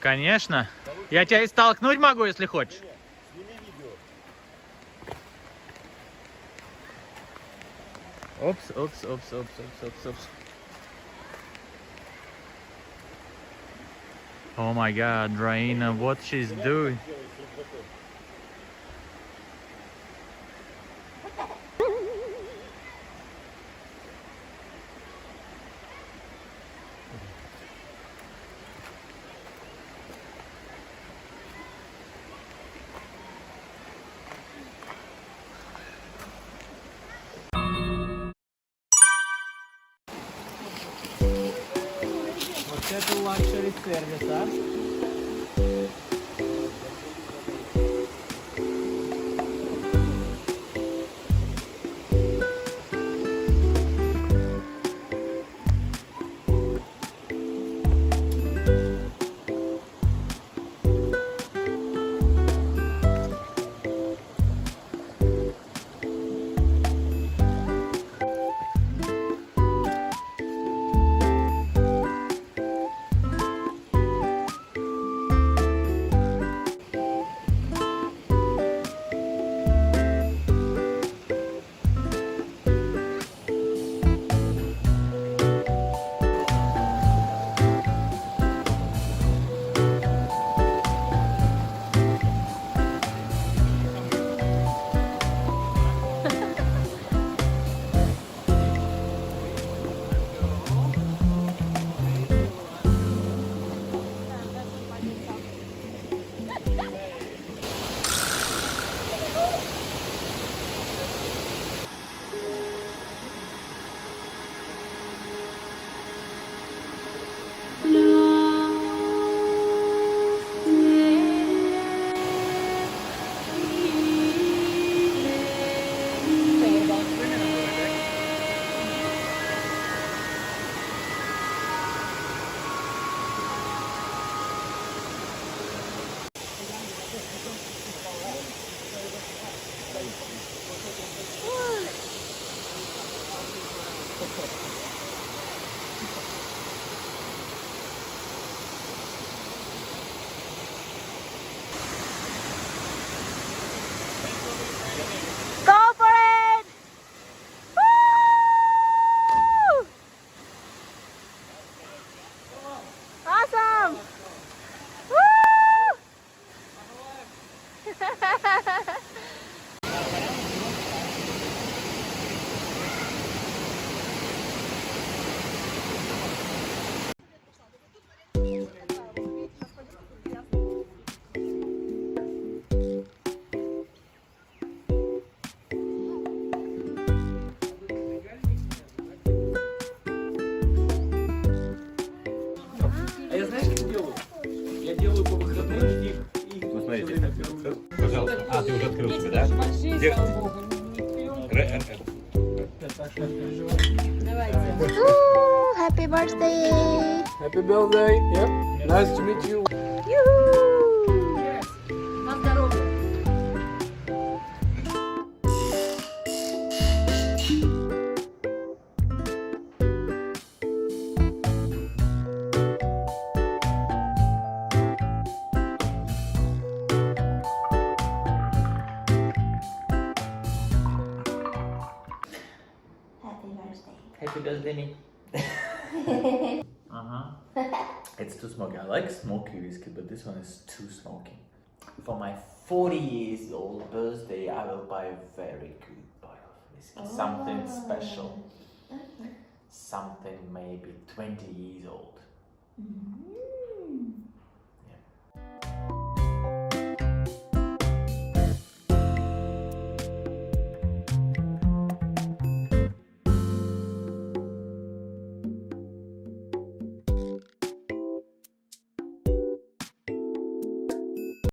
Конечно. Я тебя и столкнуть могу, если хочешь. Опс, опс, опс, опс, опс, опс, опс. Oh my god, Raina, what she's doing. Это лакшери сервис, а? Пожалуйста. А, ты уже открыл себе, да? Где? Happy birthday! Happy birthday. Yeah. Nice to meet you. На здоровье! Happy birthday, me. It's too smoky. I like smoky whiskey, but this one is too smoky. For my 40 years old birthday, I will buy a very good bottle of whiskey. Something special. Something maybe 20 years old.